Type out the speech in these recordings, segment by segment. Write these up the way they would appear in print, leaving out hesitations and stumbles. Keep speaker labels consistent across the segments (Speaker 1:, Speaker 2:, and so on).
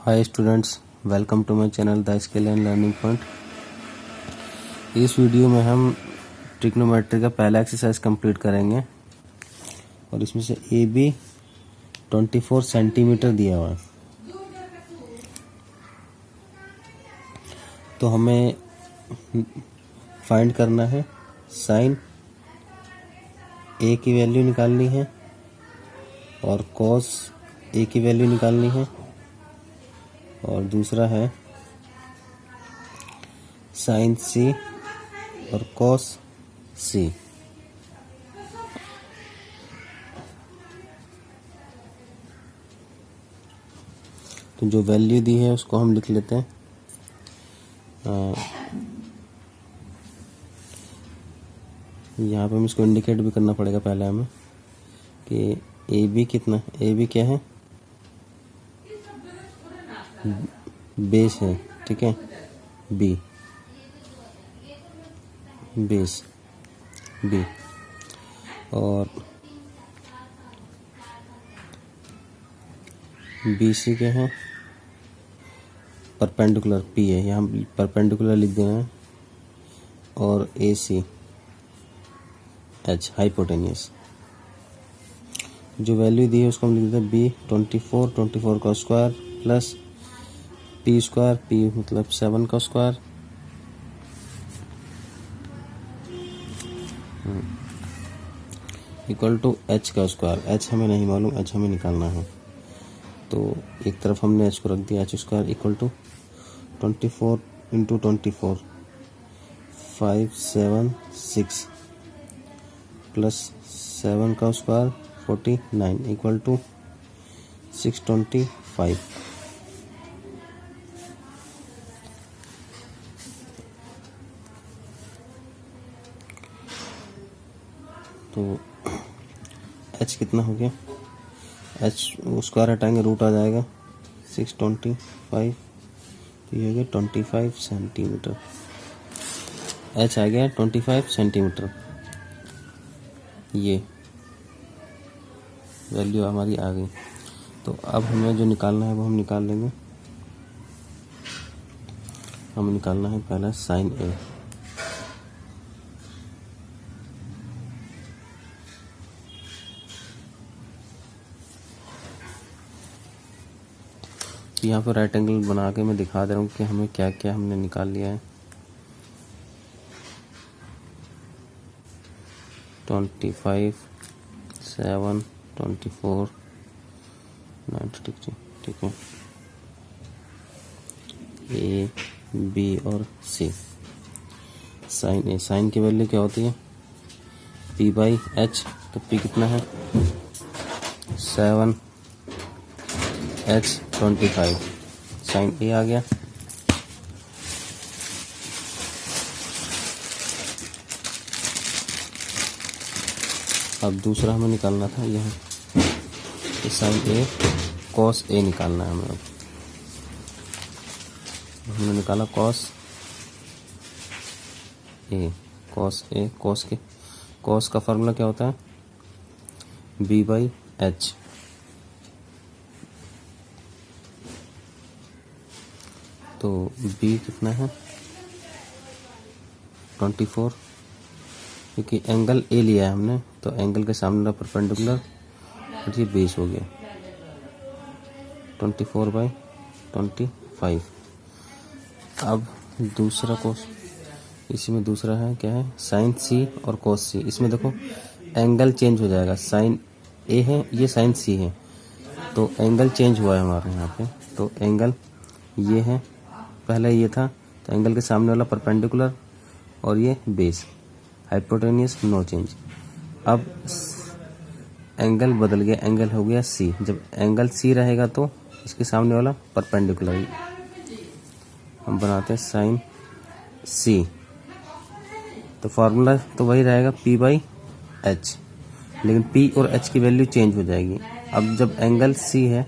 Speaker 1: Hi students, welcome to my channel the skill and learning point. इस video में हम trigonometry का पहला एक्सरसाइज कंप्लीट करेंगे और इसमें से ए बी 24 सेंटीमीटर दिया हुआ है। तो हमें फाइंड करना है साइन ए की वैल्यू निकालनी है और कॉस ए की वैल्यू निकालनी है, और दूसरा है साइन सी और कॉस सी। तो जो वैल्यू दी है उसको हम लिख लेते हैं। यहाँ पे हम इसको इंडिकेट भी करना पड़ेगा पहले हमें कि ए बी कितना, ए बी क्या है, बेस है, ठीक है, बी बेस बी, और बी सी क्या है, परपेंडिकुलर पी है, यहाँ परपेंडिकुलर लिख देना है, और ए सी एच हाइपोटेनियस। जो वैल्यू दी है उसको हम लिख देते हैं बी 24 का square plus P square, P मतलब 7 का स्क्वायर, इक्वल टू एच का स्क्वायर। एच हमें नहीं मालूम, एच हमें निकालना है, तो एक तरफ हमने एच को रख दिया, H square equal to 24 into 24 576 plus 7 का स्क्वायर 49 इक्वल टू 625। तो h कितना हो गया, h स्क्वायर हटाएंगे रूट आ जाएगा 625, तो ये हो गया 25 सेंटीमीटर। h आ गया 25 सेंटीमीटर, ये वैल्यू हमारी आ गई। तो अब हमें जो निकालना है वो हम निकाल लेंगे। हमें निकालना है पहला साइन ए। यहाँ पर राइट एंगल बना के मैं दिखा दे रहा हूँ कि हमें क्या क्या हमने निकाल लिया है। 25 7 24 90, ठीक है, ए बी और सी। साइन ए, साइन की वैल्यू क्या होती है, पी बाई एच। तो पी कितना है 7 एच 25, साइन ए आ गया। अब दूसरा हमें निकालना था यहाँ साइन ए कॉस ए निकालना है हमें। हमने निकाला कॉस ए, कॉस का फार्मूला क्या होता है बी बाई एच। तो b कितना है 24, क्योंकि एंगल a लिया है हमने, तो एंगल के सामने परपेंडिकुलर, और ये बेस हो गया 24/25। अब दूसरा कोस, इसी में दूसरा है क्या है साइन सी और कोस सी। इसमें देखो एंगल चेंज हो जाएगा, साइन ए है, ये साइन सी है, तो एंगल चेंज हुआ है हमारे यहाँ पे। तो एंगल ये है, पहले ये था, तो एंगल के सामने वाला परपेंडिकुलर और ये बेस हाइपोटेनियस, नो चेंज। अब एंगल बदल गया, एंगल हो गया सी। जब एंगल सी रहेगा तो इसके सामने वाला परपेंडिकुलर, हम बनाते हैं साइन सी। तो फार्मूला तो वही रहेगा पी बाई एच, लेकिन पी और एच की वैल्यू चेंज हो जाएगी। अब जब एंगल सी है,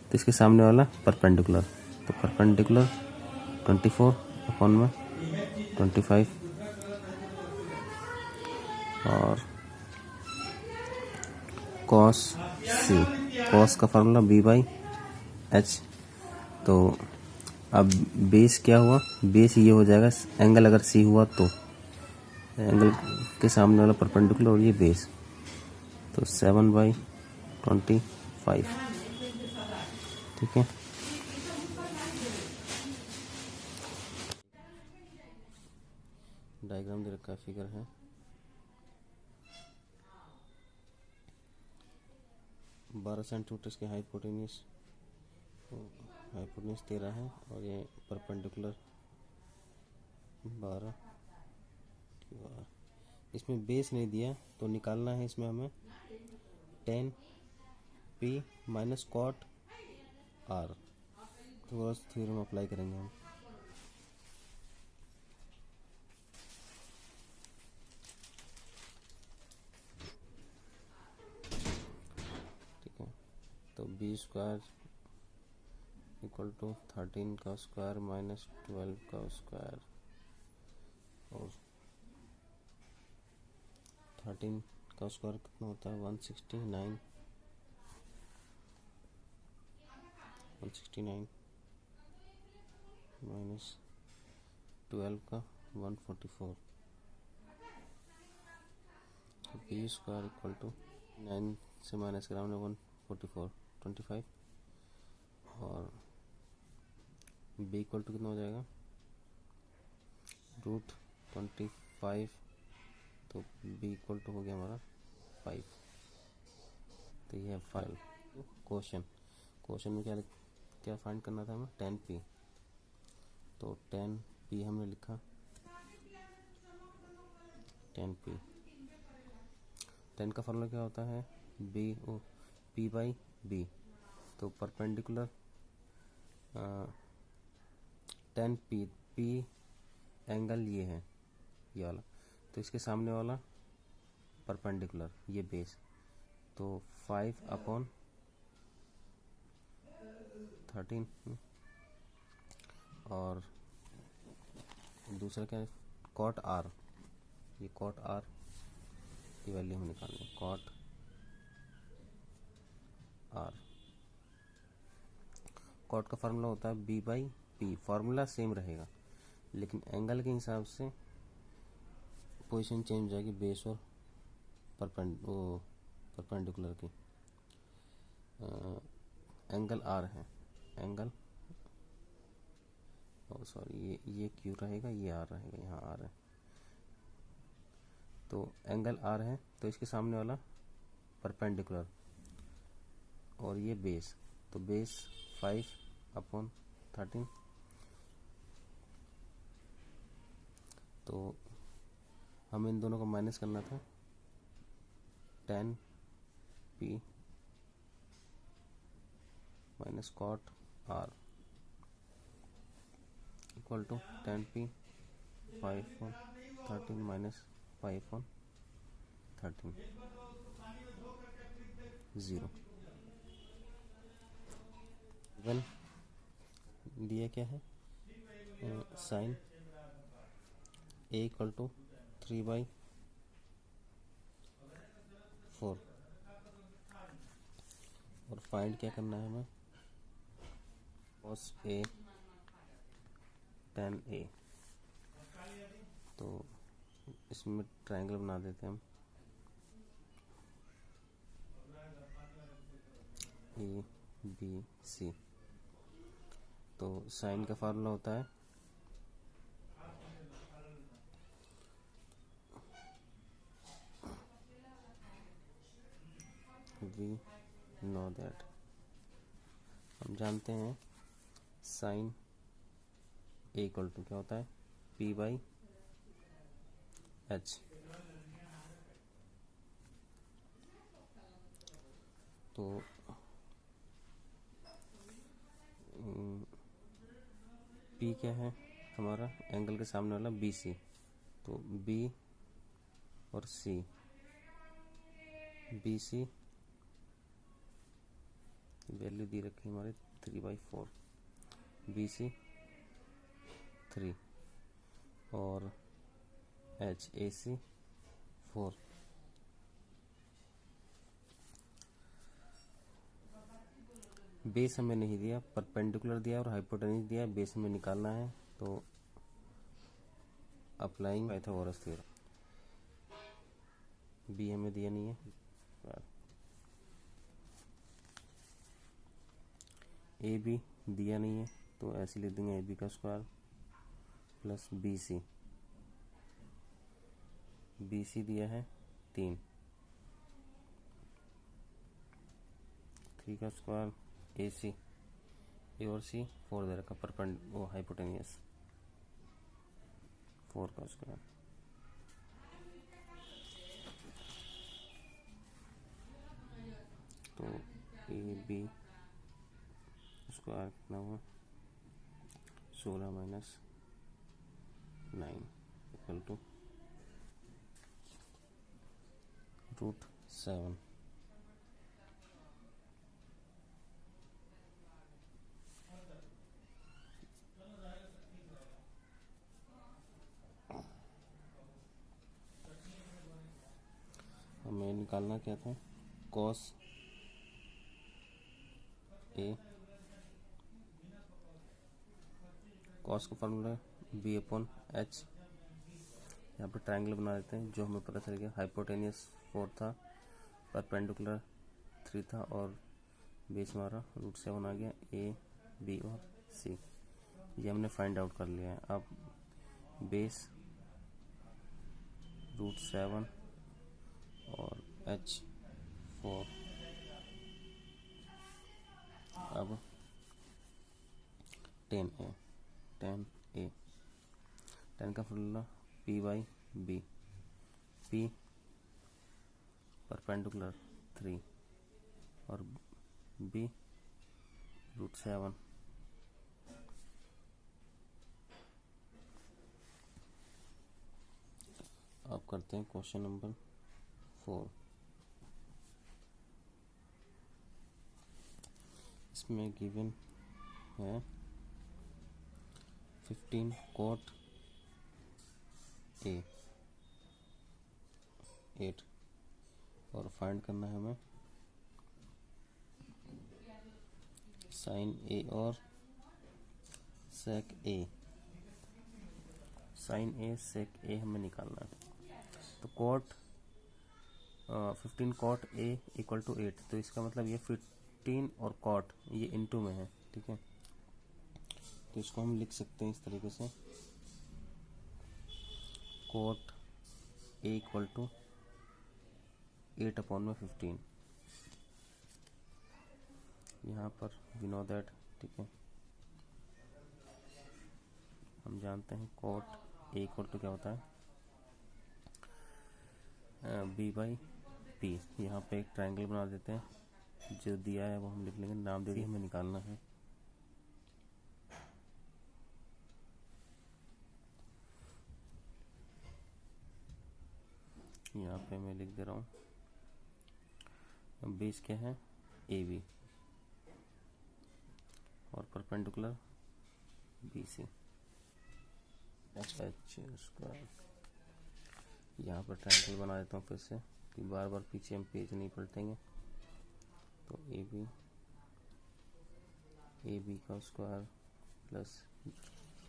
Speaker 1: तो इसके सामने वाला परपेंडिकुलर, तो परपेंडिकुलर 24/25 और कॉस सी, कॉस का फार्मूला बी बाई एच। तो अब बेस क्या हुआ, बेस ये हो जाएगा एंगल अगर सी हुआ तो एंगल के सामने वाला परपेंडिकुलर और ये बेस, तो 7/25। ठीक है। डायग्राम दे रखा है, फिगर है 12 सेंटीमीटर की हाइपोटेन्यूज, हाइपोटेन्यूज 13 है और ये परपेंडिकुलर 12। इसमें बेस नहीं दिया तो निकालना है इसमें हमें 10p माइनस कॉट आर। तो थ्योरम अप्लाई करेंगे हम। ठीक है, तो बी स्क्वायर इक्वल टू 13 का स्क्वायर माइनस 12 का स्क्वायर और 13 का स्क्वायर कितना होता है 169 माइनस 12 का 144। बी स्क्वायर इक्वल टू 9 से माइनस कराने 144 25 और बी इक्वल टू कितना हो जाएगा √25। तो बी इक्वल टू हो गया हमारा 5। तो ये है 5। क्वेश्चन में क्या क्या फाइंड करना था हमें 10p। तो 10p हमने लिखा 10p। 10 का फॉर्मूला क्या होता है p/b। तो परपेंडिकुलर 10p, p एंगल ये है ये वाला, तो इसके सामने वाला परपेंडिकुलर ये बेस, तो 5/13 और दूसरा क्या है कॉट आर। ये कॉट आर की वैल्यू हम निकालेंगे, कॉट आर। कॉट का फार्मूला होता है b/p। फार्मूला सेम रहेगा लेकिन एंगल के हिसाब से पोजीशन चेंज हो जाएगी बेस और परपेंडिकुलर की। एंगल आर है, एंगल सॉरी ये क्यू रहेगा, ये आर रहेगा, यहाँ आर है। तो एंगल आर है तो इसके सामने वाला परपेंडिकुलर और ये बेस, तो बेस 5/13। तो हमें इन दोनों को माइनस करना था 10p minus cot R equal to 10p 5/13 minus 5/13 0। One दिया क्या है साइन a इक्वल टू 3/4 और फाइंड क्या करना है हमें cos a tan a। तो इसमें ट्रायंगल बना देते हैं हम ABC। तो साइन का फार्मूला होता है वी नो दैट, हम जानते हैं साइन a इक्वल टू क्या होता है p/h। तो p क्या है हमारा एंगल के सामने वाला BC, तो B और C, BC वैल्यू दी रखी हमारे 3/4, BC 3 और AC 4। बेस हमें नहीं दिया, परपेंडिकुलर दिया और हाइपोटेन्यूज दिया, बेस हमें निकालना है। तो अप्लाइंग पाइथागोरस थ्योरम, बी हमें दिया नहीं है, ए बी दिया नहीं है तो ऐसे लिख देंगे ए बी का square plus B C, B C दिया है 3, 3 का स्क्वायर, ए सी, ए और सी 4 दे रखा, परपेंड वो हाइपोटेनियस 4 का स्क्वायर, तो ए बी स्क्वायर कितना हुआ 16 माइनस 9 इक्वल टू √7। हमें निकालना क्या था, कॉस ए, कॉस का फॉर्मूला बी अपॉन एच, यहाँ पर ट्रायंगल बना देते हैं। जो हमें पता चल गया हाइपोटेनियस 4 था, परपेंडिकुलर 3 था और बेस हमारा √7 आ गया, ए बी और सी, ये हमने फाइंड आउट कर लिया है। अब बेस √7 और एच 4, अब 10 ए, 10 का formula P by B, P perpendicular 3 और बी √7। अब करते हैं क्वेश्चन नंबर 4। इसमें गिवन है 15 cot ए 8 और फाइंड करना है हमें साइन ए और सेक ए, साइन ए सेक ए हमें निकालना है। तो cot 15 cot A equal to 8, तो इसका मतलब ये 15 और कॉट ये इनटू में है, ठीक है। तो इसको हम लिख सकते हैं इस तरीके से, cot A equal to 8 upon में 15, यहाँ पर वी नो दैट, ठीक है, हम जानते हैं कॉट ए इक्वल टू क्या होता है बी बाई पी। यहाँ पे एक ट्रायंगल बना देते हैं, जो दिया है वो हम लिख लेंगे, नाम दे दिए, हमें निकालना है। यहाँ पे मैं लिख दे रहा हूँ, बेस क्या है ए बी और perpendicular B C, H square. यहाँ पर ट्रायंगल बना देता हूँ फिर से कि बार बार पीछे हम पेज नहीं पलटेंगे। तो ए बी का स्क्वायर प्लस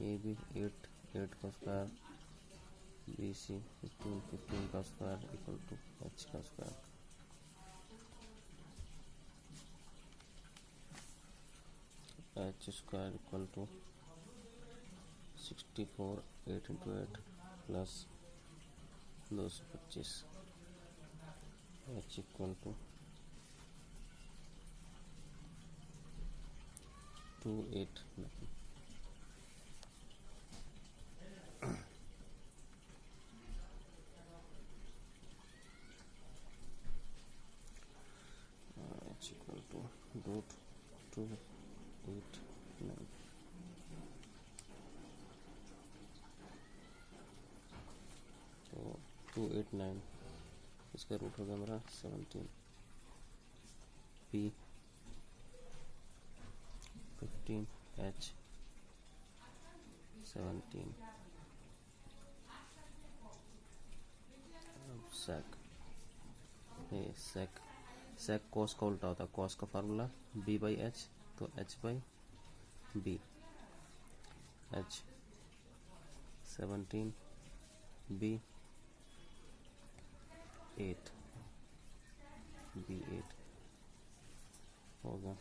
Speaker 1: ए बी 8 का स्क्वायर, बी सी 15 का स्क्वायर इक्वल टू एच का square. H square equal to 64 8 into 8 plus 225, H equal to 289। H equal to √289। तो 289 इसका रूट होगा हमारा 17, पी 15 एच 17। अब सेक कॉस का उल्टा होता है, कॉस का फार्मूला बी बाई एच तो h बाई बी, h 17 b 8 b 8 होगा।